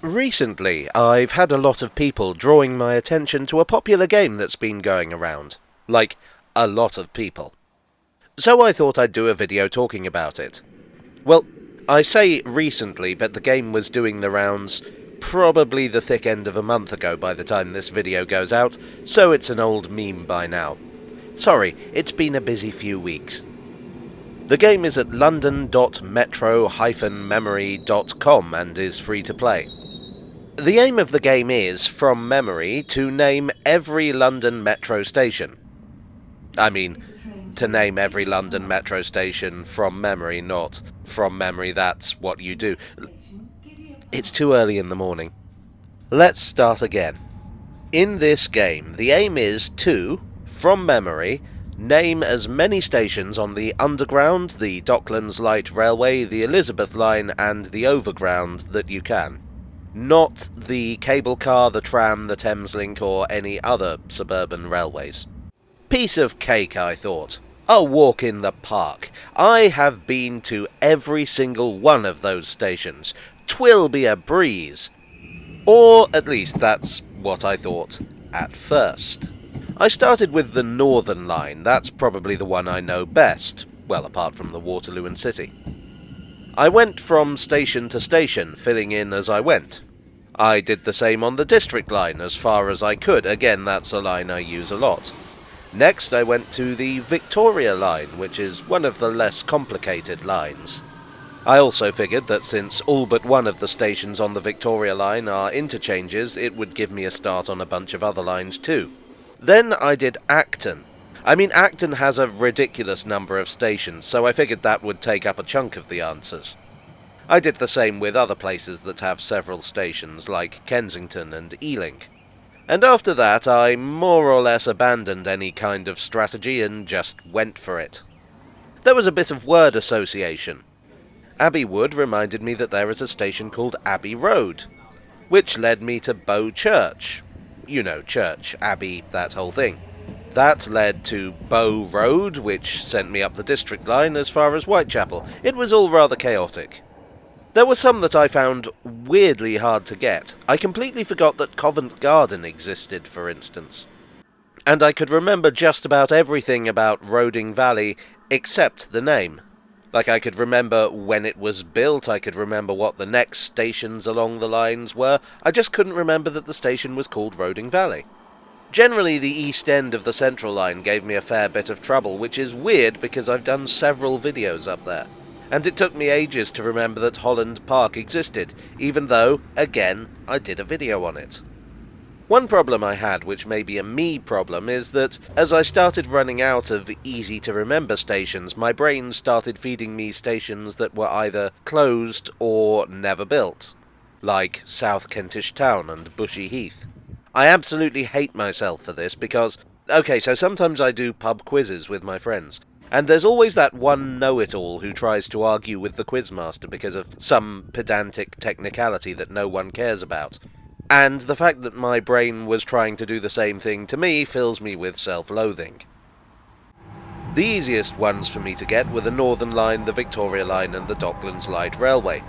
Recently, I've had a lot of people drawing my attention to a popular game that's been going around. Like, a lot of people. So I thought I'd do a video talking about it. Well, I say recently, but the game was doing the rounds probably the thick end of a month ago by the time this video goes out, so it's an old meme by now. Sorry, it's been a busy few weeks. The game is at london.metro-memory.com and is free to play. The aim of the game is, from memory, to name every London Metro station. I mean, to name every London Metro station from memory, not from memory that's what you do. It's too early in the morning. Let's start again. In this game, the aim is to, from memory, name as many stations on the Underground, the Docklands Light Railway, the Elizabeth Line and the Overground that you can. Not the cable car, the tram, the Thameslink or any other suburban railways. Piece of cake, I thought. A walk in the park. I have been to every single one of those stations. 'Twill be a breeze. Or at least that's what I thought at first. I started with the Northern Line. That's probably the one I know best. Well, apart from the Waterloo and City. I went from station to station, filling in as I went. I did the same on the District Line as far as I could. Again, that's a line I use a lot. Next, I went to the Victoria Line, which is one of the less complicated lines. I also figured that since all but one of the stations on the Victoria Line are interchanges, it would give me a start on a bunch of other lines too. Then I did Acton. Acton has a ridiculous number of stations, so I figured that would take up a chunk of the answers. I did the same with other places that have several stations, like Kensington and Ealing. And after that, I more or less abandoned any kind of strategy and just went for it. There was a bit of word association. Abbey Wood reminded me that there is a station called Abbey Road, which led me to Bow Church. You know, church, abbey, that whole thing. That led to Bow Road, which sent me up the District Line as far as Whitechapel. It was all rather chaotic. There were some that I found weirdly hard to get. I completely forgot that Covent Garden existed, for instance. And I could remember just about everything about Roding Valley except the name. Like, I could remember when it was built, I could remember what the next stations along the lines were. I just couldn't remember that the station was called Roding Valley. Generally, the east end of the Central Line gave me a fair bit of trouble, which is weird because I've done several videos up there. And it took me ages to remember that Holland Park existed, even though, again, I did a video on it. One problem I had, which may be a me problem, is that as I started running out of easy-to-remember stations, my brain started feeding me stations that were either closed or never built, like South Kentish Town and Bushey Heath. I absolutely hate myself for this because, okay, so sometimes I do pub quizzes with my friends, and there's always that one know-it-all who tries to argue with the quizmaster because of some pedantic technicality that no one cares about. And the fact that my brain was trying to do the same thing to me fills me with self-loathing. The easiest ones for me to get were the Northern Line, the Victoria Line and the Docklands Light Railway.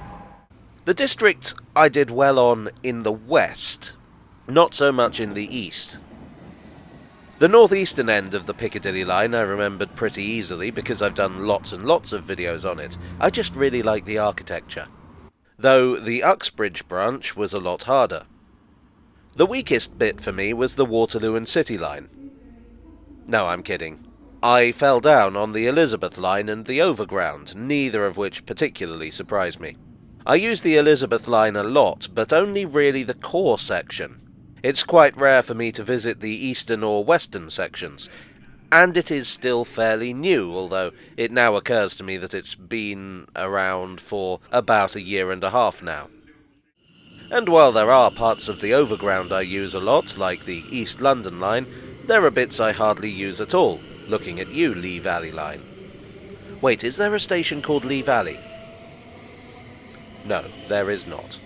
The district I did well on in the west, not so much in the east. The northeastern end of the Piccadilly line I remembered pretty easily because I've done lots and lots of videos on it. I just really like the architecture. Though the Uxbridge branch was a lot harder. The weakest bit for me was the Waterloo and City line. No, I'm kidding. I fell down on the Elizabeth line and the Overground, neither of which particularly surprised me. I use the Elizabeth line a lot, but only really the core section. It's quite rare for me to visit the eastern or western sections, and it is still fairly new, although it now occurs to me that it's been around for about a year and a half now. And while there are parts of the Overground I use a lot, like the East London line, there are bits I hardly use at all, looking at you, Lee Valley line. Wait, is there a station called Lee Valley? No, there is not.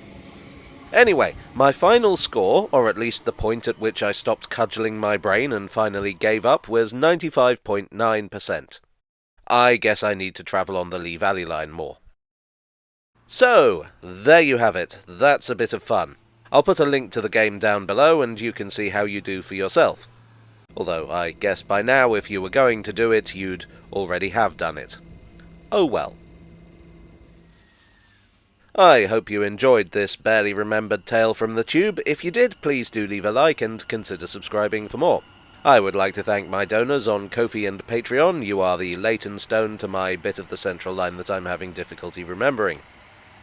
Anyway, my final score, or at least the point at which I stopped cudgelling my brain and finally gave up, was 95.9%. I guess I need to travel on the Lee Valley line more. So, there you have it. That's a bit of fun. I'll put a link to the game down below and you can see how you do for yourself. Although I guess by now if you were going to do it, you'd already have done it. Oh well. I hope you enjoyed this barely remembered tale from the tube. If you did, please do leave a like and consider subscribing for more. I would like to thank my donors on Ko-fi and Patreon. You are the Leighton Stone to my bit of the central line that I'm having difficulty remembering.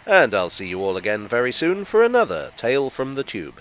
And I'll see you all again very soon for another Tale from the Tube.